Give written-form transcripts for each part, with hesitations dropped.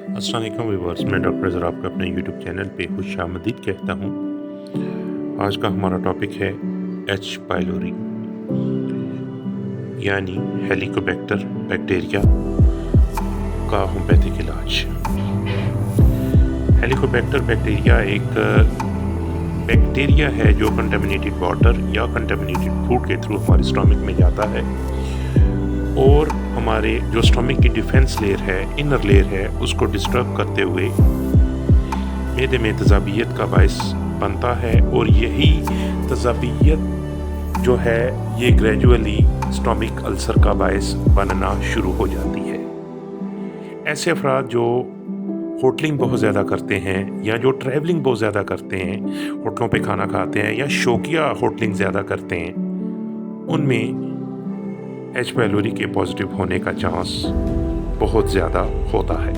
अस्सलाम वालेकुम व्यूअर्स, मैं डॉक्टर अज़हर आपको अपने यूट्यूब चैनल पे खुशामदीद कहता हूँ। आज का हमारा टॉपिक है एच पाइलोरी यानी हेलिकोबैक्टर बैक्टीरिया का होम्योपैथिक इलाज। हेलिकोबैक्टर बैक्टीरिया एक बैक्टीरिया है जो कंटामिनेटेड वाटर या कंटामिनेटेड फूड के थ्रू हमारे स्टमक में जाता है और हमारे जो स्टमक की डिफेंस लेयर है, इनर लेयर है, उसको डिस्टर्ब करते हुए मैदे में तजाबियत का बायस बनता है और यही तजाबियत जो है ये ग्रेजुअली स्टमक अल्सर का बायस बनना शुरू हो जाती है। ऐसे अफराद जो होटलिंग बहुत ज़्यादा करते हैं या जो ट्रैवलिंग बहुत ज़्यादा करते हैं, होटलों पे खाना खाते हैं या शौकिया होटलिंग ज़्यादा करते हैं, उनमें एच पाइलोरी के पॉजिटिव होने का चांस बहुत ज़्यादा होता है।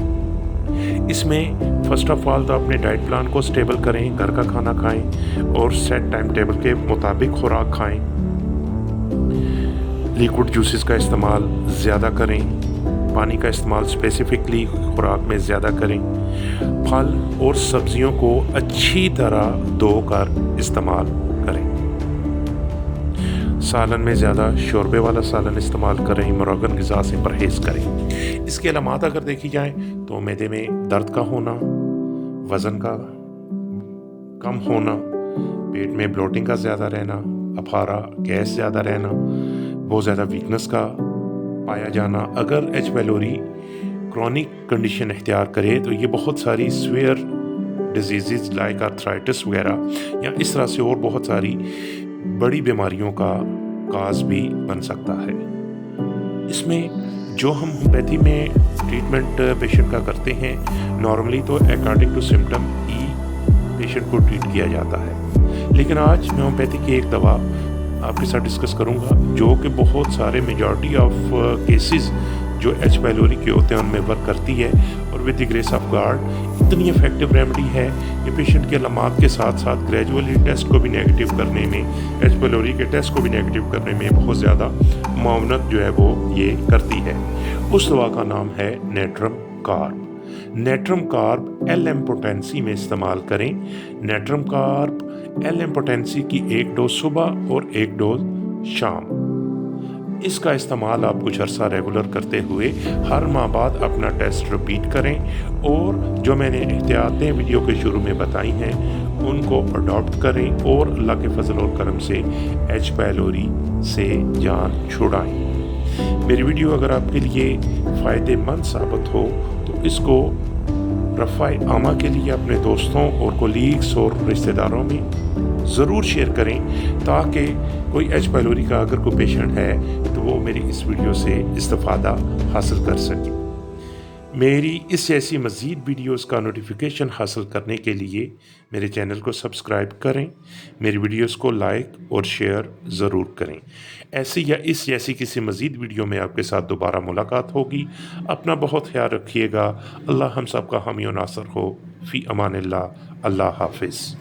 इसमें फर्स्ट ऑफ ऑल तो अपने डाइट प्लान को स्टेबल करें, घर का खाना खाएं और सेट टाइम टेबल के मुताबिक खुराक खाएं। लिक्विड जूसेस का इस्तेमाल ज़्यादा करें, पानी का इस्तेमाल स्पेसिफिकली खुराक में ज़्यादा करें। फल और सब्जियों को अच्छी तरह धोकर इस्तेमाल करें। सालन में ज़्यादा शोरबे वाला सालन इस्तेमाल करें, मुरगन ग़िज़ा से परहेज़ करें। इसके अलामात अगर देखी जाए तो मैदे में दर्द का होना, वज़न का कम होना, पेट में ब्लोटिंग का ज़्यादा रहना, अफारा गैस ज़्यादा रहना, बहुत ज़्यादा वीकनेस का पाया जाना। अगर एच पाइलोरी क्रॉनिक कंडीशन इख्तियार करे तो ये बहुत सारी सीवियर डिजीज़ लाइक आर्थराइटिस वगैरह या इस तरह से और बहुत सारी बड़ी बीमारियों का काज भी बन सकता है। इसमें जो हम होम्योपैथी में ट्रीटमेंट पेशेंट का करते हैं, नॉर्मली तो अकॉर्डिंग टू सिम्टम ही पेशेंट को ट्रीट किया जाता है। लेकिन आज मैं होम्योपैथी की एक दवा आपके साथ डिस्कस करूंगा जो कि बहुत सारे मेजॉरिटी ऑफ केसेस जो एच पाइलोरी के होते हैं उनमें वर्क करती है और with the grace of God इतनी इफेक्टिव रेमेडी है कि पेशेंट के अलामात के साथ साथ ग्रेजुअली टेस्ट को भी नेगेटिव करने में, एच पाइलोरी के टेस्ट को भी नेगेटिव करने में बहुत ज़्यादा मुआवनत जो है वो ये करती है। उस दवा का नाम है natrum carb. Natrum carb LM potency में इस्तेमाल करें। नेट्रम कार्ब LM पोटेंसी की एक डोज सुबह और एक डोज शाम। इसका इस्तेमाल आप कुछ अर्सा रेगुलर करते हुए हर माह बाद अपना टेस्ट रिपीट करें और जो मैंने एहतियातें वीडियो के शुरू में बताई हैं उनको अडॉप्ट करें और अल्लाह के फजल और करम से एच पाइलोरी से जान छुड़ाएं। मेरी वीडियो अगर आपके लिए फ़ायदेमंद साबित हो तो इसको रफ़ाए आमा के लिए अपने दोस्तों और कोलीग्स और रिश्तेदारों में ज़रूर शेयर करें ताकि कोई एच पाइलोरी का अगर कोई पेशेंट है तो वो मेरी इस वीडियो से इस्तिफ़ादा हासिल कर सके। मेरी इस जैसी मज़ीद वीडियोस का नोटिफिकेशन हासिल करने के लिए मेरे चैनल को सब्सक्राइब करें, मेरी वीडियोस को लाइक और शेयर ज़रूर करें। ऐसी या इस जैसी किसी मज़ीद वीडियो में आपके साथ दोबारा मुलाकात होगी। अपना बहुत ख्याल रखिएगा। अल्लाह हम सब का हामी और नासर हो। फ़ी अमानिल्लाह। अल्लाह हाफिज़।